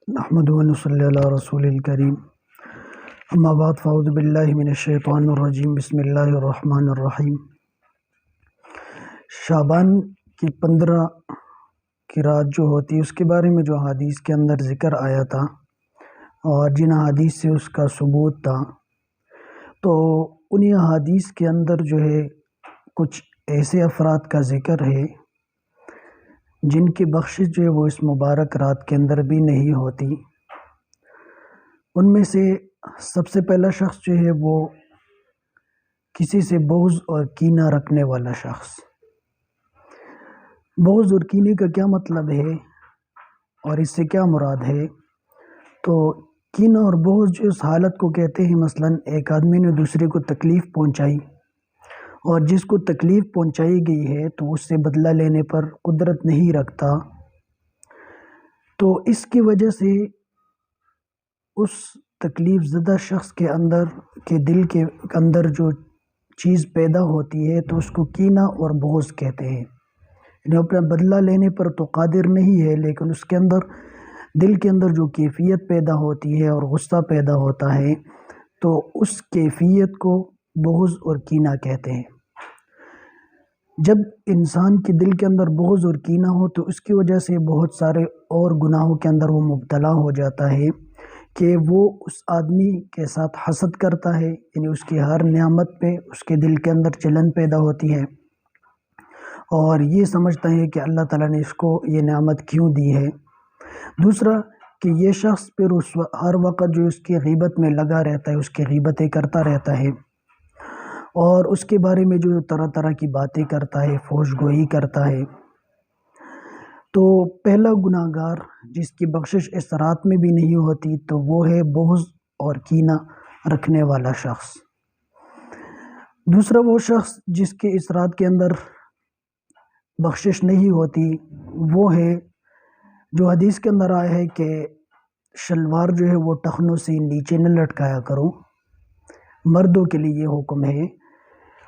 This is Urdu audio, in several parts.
نحمد و نصلی علی رسول الکریم اما بعد فاعوذ باللہ من الشیطان الرجیم بسم اللہ الرحمن الرحیم۔ شعبان کی 15 کی رات جو ہوتی ہے اس کے بارے میں جو حدیث کے اندر ذکر آیا تھا اور جن حدیث سے اس کا ثبوت تھا، تو انہی حدیث کے اندر جو ہے کچھ ایسے افراد کا ذکر ہے جن کی بخشش جو ہے وہ اس مبارک رات کے اندر بھی نہیں ہوتی۔ ان میں سے سب سے پہلا شخص جو ہے وہ کسی سے بغض اور کینہ رکھنے والا شخص۔ بغض اور کینے کا کیا مطلب ہے اور اس سے کیا مراد ہے؟ تو کینہ اور بغض جو اس حالت کو کہتے ہیں، مثلا ایک آدمی نے دوسرے کو تکلیف پہنچائی اور جس کو تکلیف پہنچائی گئی ہے تو اس سے بدلہ لینے پر قدرت نہیں رکھتا، تو اس کی وجہ سے اس تکلیف زدہ شخص کے اندر کے دل کے اندر جو چیز پیدا ہوتی ہے تو اس کو کینہ اور بغض کہتے ہیں۔ یعنی اپنا بدلہ لینے پر تو قادر نہیں ہے، لیکن اس کے اندر دل کے اندر جو کیفیت پیدا ہوتی ہے اور غصہ پیدا ہوتا ہے تو اس کیفیت کو بغض اور کینہ کہتے ہیں۔ جب انسان کے دل کے اندر بغض اور کینہ ہو تو اس کی وجہ سے بہت سارے اور گناہوں کے اندر وہ مبتلا ہو جاتا ہے کہ وہ اس آدمی کے ساتھ حسد کرتا ہے، یعنی اس کی ہر نعمت پہ اس کے دل کے اندر جلن پیدا ہوتی ہے اور یہ سمجھتا ہے کہ اللہ تعالیٰ نے اس کو یہ نعمت کیوں دی ہے۔ دوسرا کہ یہ شخص پھر ہر وقت جو اس کی غیبت میں لگا رہتا ہے، اس کی غیبتیں کرتا رہتا ہے اور اس کے بارے میں جو طرح طرح کی باتیں کرتا ہے، فحش گوئی کرتا ہے۔ تو پہلا گناہ گار جس کی بخشش اس رات میں بھی نہیں ہوتی تو وہ ہے بغض اور کینہ رکھنے والا شخص۔ دوسرا وہ شخص جس کے اس رات کے اندر بخشش نہیں ہوتی وہ ہے جو حدیث کے اندر آیا ہے کہ شلوار جو ہے وہ ٹخنوں سے نیچے نہ لٹکایا کرو، مردوں کے لیے یہ حکم ہے۔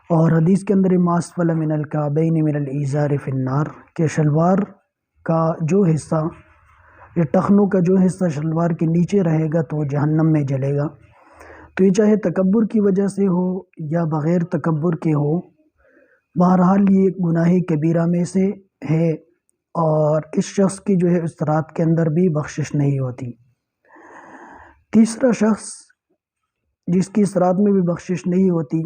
اور حدیث کے اندر ما اسفل من الکعبین من الازار فی النار، کہ شلوار کا جو حصہ یا ٹخنوں کا جو حصہ شلوار کے نیچے رہے گا تو وہ جہنم میں جلے گا۔ تو یہ چاہے تکبر کی وجہ سے ہو یا بغیر تکبر کے ہو، بہرحال یہ گناہ کبیرہ میں سے ہے اور اس شخص کی جو ہے اس رات کے اندر بھی بخشش نہیں ہوتی۔ تیسرا شخص جس کی اس رات میں بھی بخشش نہیں ہوتی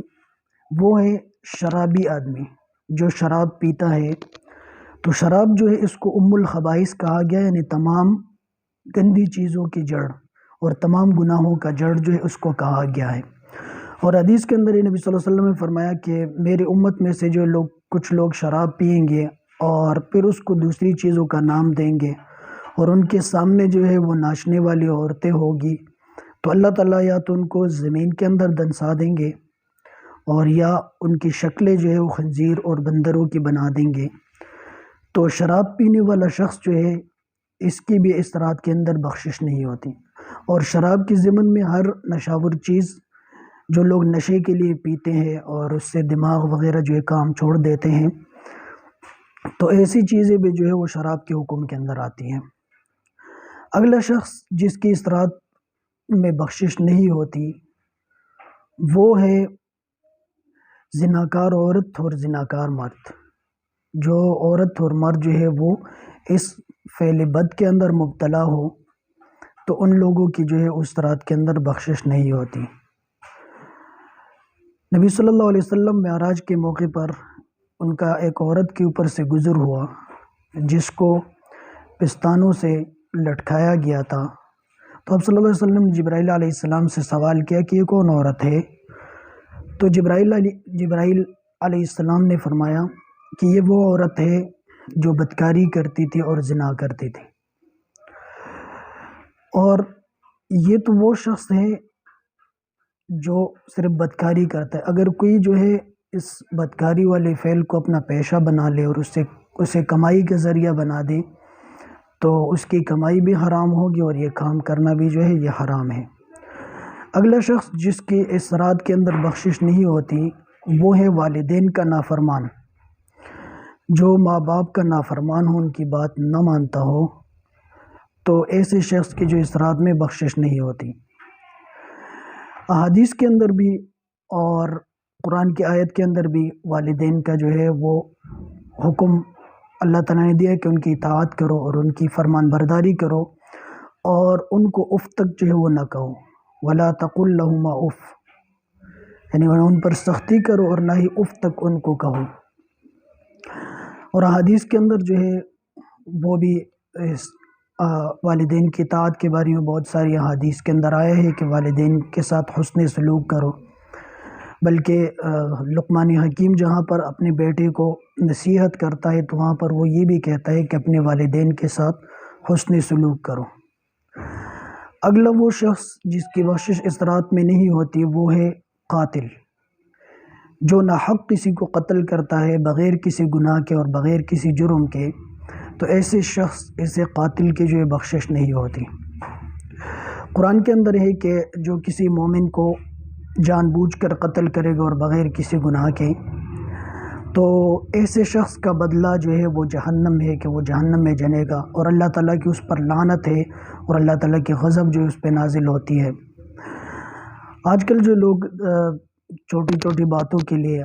وہ ہے شرابی آدمی جو شراب پیتا ہے۔ تو شراب جو ہے اس کو ام الخبائث کہا گیا، یعنی تمام گندی چیزوں کی جڑ اور تمام گناہوں کا جڑ جو ہے اس کو کہا گیا ہے۔ اور حدیث کے اندر نبی صلی اللہ علیہ وسلم نے فرمایا کہ میرے امت میں سے جو لوگ کچھ لوگ شراب پئیں گے اور پھر اس کو دوسری چیزوں کا نام دیں گے اور ان کے سامنے جو ہے وہ ناچنے والی عورتیں ہوگی، تو اللہ تعالیٰ یا تو ان کو زمین کے اندر دنسا دیں گے اور یا ان کی شکلیں جو ہے وہ خنزیر اور بندروں کی بنا دیں گے۔ تو شراب پینے والا شخص جو ہے اس کی بھی اس رات کے اندر بخشش نہیں ہوتی۔ اور شراب کی ضمن میں ہر نشاور چیز جو لوگ نشے کے لیے پیتے ہیں اور اس سے دماغ وغیرہ جو ہے کام چھوڑ دیتے ہیں، تو ایسی چیزیں بھی جو ہے وہ شراب کے حکم کے اندر آتی ہیں۔ اگلا شخص جس کی اس رات میں بخشش نہیں ہوتی وہ ہے زناکار عورت اور زناکار مرد۔ جو عورت اور مرد جو ہے وہ اس فعل بد کے اندر مبتلا ہو تو ان لوگوں کی جو ہے اس رات کے اندر بخشش نہیں ہوتی۔ نبی صلی اللہ علیہ وسلم معراج کے موقع پر ان کا ایک عورت کے اوپر سے گزر ہوا جس کو پستانوں سے لٹکایا گیا تھا، تو اب صلی اللہ علیہ وسلم نے جبرائیل علیہ السلام سے سوال کیا کہ یہ کون عورت ہے؟ تو جبرائیل علیہ السلام نے فرمایا کہ یہ وہ عورت ہے جو بدکاری کرتی تھی اور زنا کرتی تھی۔ اور یہ تو وہ شخص ہے جو صرف بدکاری کرتا ہے، اگر کوئی جو ہے اس بدکاری والے فعل کو اپنا پیشہ بنا لے اور اسے کمائی کا ذریعہ بنا دے تو اس کی کمائی بھی حرام ہوگی اور یہ کام کرنا بھی جو ہے یہ حرام ہے۔ اگلا شخص جس کی اس رات کے اندر بخشش نہیں ہوتی وہ ہے والدین کا نافرمان، جو ماں باپ کا نافرمان ہو، ان کی بات نہ مانتا ہو تو ایسے شخص کی جو اس رات میں بخشش نہیں ہوتی۔ احادیث کے اندر بھی اور قرآن کی آیت کے اندر بھی والدین کا جو ہے وہ حکم اللہ تعالیٰ نے دیا ہے کہ ان کی اطاعت کرو اور ان کی فرمان برداری کرو، اور ان کو اف تک جو ہے وہ نہ کہو، ولا تقل لهما اف، یعنی ان پر سختی کرو اور نہ ہی اف تک ان کو کہو۔ اور احادیث کے اندر جو ہے وہ بھی والدین کی اطاعت کے بارے میں بہت ساری احادیث کے اندر آیا ہے کہ والدین کے ساتھ حسن سلوک کرو، بلکہ لقمان حکیم جہاں پر اپنے بیٹے کو نصیحت کرتا ہے تو وہاں پر وہ یہ بھی کہتا ہے کہ اپنے والدین کے ساتھ حسن سلوک کرو۔ اگلا وہ شخص جس کی بخشش اس رات میں نہیں ہوتی وہ ہے قاتل، جو ناحق کسی کو قتل کرتا ہے بغیر کسی گناہ کے اور بغیر کسی جرم کے، تو ایسے شخص ایسے قاتل کی جو ہے بخشش نہیں ہوتی۔ قرآن کے اندر ہے کہ جو کسی مومن کو جان بوجھ کر قتل کرے گا اور بغیر کسی گناہ کے، تو ایسے شخص کا بدلہ جو ہے وہ جہنم ہے کہ وہ جہنم میں جنے گا، اور اللہ تعالیٰ کی اس پر لعنت ہے اور اللہ تعالیٰ کی غضب جو اس پہ نازل ہوتی ہے۔ آج کل جو لوگ چھوٹی چھوٹی باتوں کے لیے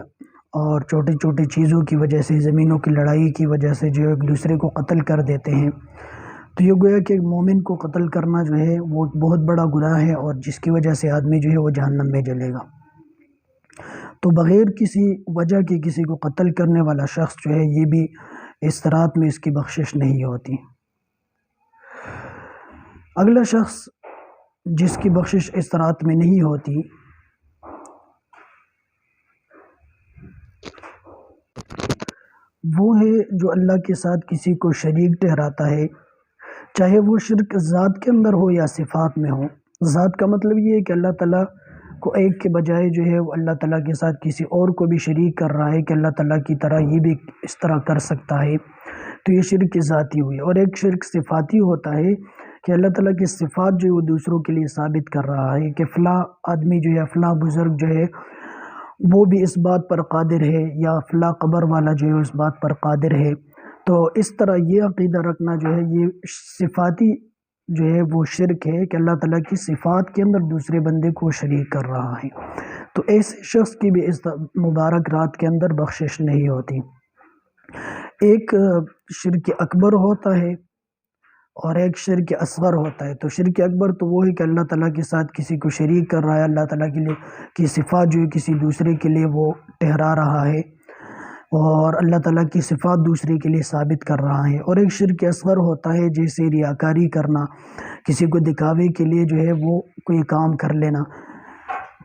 اور چھوٹی چھوٹی چیزوں کی وجہ سے، زمینوں کی لڑائی کی وجہ سے جو ایک دوسرے کو قتل کر دیتے ہیں، تو یہ گویا کہ مومن کو قتل کرنا جو ہے وہ بہت بڑا گناہ ہے، اور جس کی وجہ سے آدمی جو ہے وہ جہنم میں جلے گا۔ تو بغیر کسی وجہ کے کسی کو قتل کرنے والا شخص جو ہے یہ بھی اس رات میں اس کی بخشش نہیں ہوتی۔ اگلا شخص جس کی بخشش اس رات میں نہیں ہوتی وہ ہے جو اللہ کے ساتھ کسی کو شریک ٹھہراتا ہے، چاہے وہ شرک ذات کے اندر ہو یا صفات میں ہو۔ ذات کا مطلب یہ ہے کہ اللہ تعالیٰ کو ایک کے بجائے جو ہے وہ اللہ تعالیٰ کے ساتھ کسی اور کو بھی شریک کر رہا ہے کہ اللہ تعالیٰ کی طرح یہ بھی اس طرح کر سکتا ہے، تو یہ شرک ذاتی ہوئی۔ اور ایک شرک صفاتی ہوتا ہے کہ اللہ تعالیٰ کی صفات جو ہے وہ دوسروں کے لیے ثابت کر رہا ہے کہ فلاں آدمی جو ہے، فلاں بزرگ جو ہے وہ بھی اس بات پر قادر ہے، یا فلاں قبر والا جو ہے اس بات پر قادر ہے۔ تو اس طرح یہ عقیدہ رکھنا جو ہے یہ صفاتی جو ہے وہ شرک ہے کہ اللہ تعالیٰ کی صفات کے اندر دوسرے بندے کو شریک کر رہا ہے، تو ایسے شخص کی بھی اس مبارک رات کے اندر بخشش نہیں ہوتی۔ ایک شرک اکبر ہوتا ہے اور ایک شرک اصغر ہوتا ہے۔ تو شرک اکبر تو وہ ہے کہ اللہ تعالیٰ کے ساتھ کسی کو شریک کر رہا ہے، اللہ تعالیٰ کے لیے کی صفات جو ہے کسی دوسرے کے لیے وہ ٹھہرا رہا ہے، اور اللہ تعالیٰ کی صفات دوسرے کے لیے ثابت کر رہا ہے۔ اور ایک شرک اصغر ہوتا ہے جیسے ریاکاری کرنا، کسی کو دکھاوے کے لیے جو ہے وہ کوئی کام کر لینا،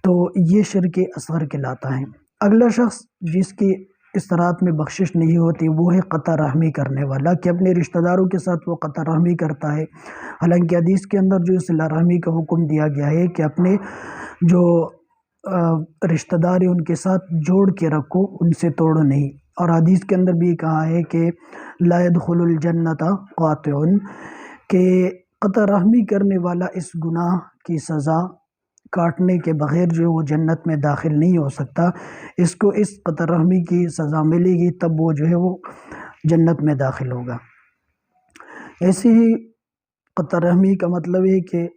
تو یہ شرک اصغر کہلاتا ہے۔ اگلا شخص جس کی اس رات میں بخشش نہیں ہوتی وہ ہے قطع رحمی کرنے والا، کہ اپنے رشتہ داروں کے ساتھ وہ قطع رحمی کرتا ہے۔ حالانکہ حدیث کے اندر جو صلہ رحمی کا حکم دیا گیا ہے کہ اپنے جو رشتہ دار ہیں ان کے ساتھ جوڑ کے رکھو، ان سے توڑو نہیں۔ اور حدیث کے اندر بھی کہا ہے کہ لا يدخل الجنت قاطع، کہ قطع رحمی کرنے والا اس گناہ کی سزا کاٹنے کے بغیر جو وہ جنت میں داخل نہیں ہو سکتا، اس کو اس قطع رحمی کی سزا ملے گی تب وہ جو ہے وہ جنت میں داخل ہوگا۔ ایسے ہی قطع رحمی کا مطلب ہے کہ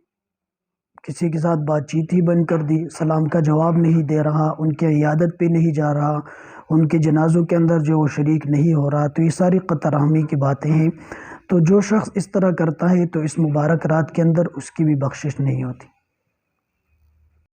کسی کے ساتھ بات چیت ہی بند کر دی، سلام کا جواب نہیں دے رہا، ان کے عیادت پہ نہیں جا رہا، ان کے جنازوں کے اندر جو وہ شریک نہیں ہو رہا، تو یہ ساری قطع رحمی کی باتیں ہیں۔ تو جو شخص اس طرح کرتا ہے تو اس مبارک رات کے اندر اس کی بھی بخشش نہیں ہوتی۔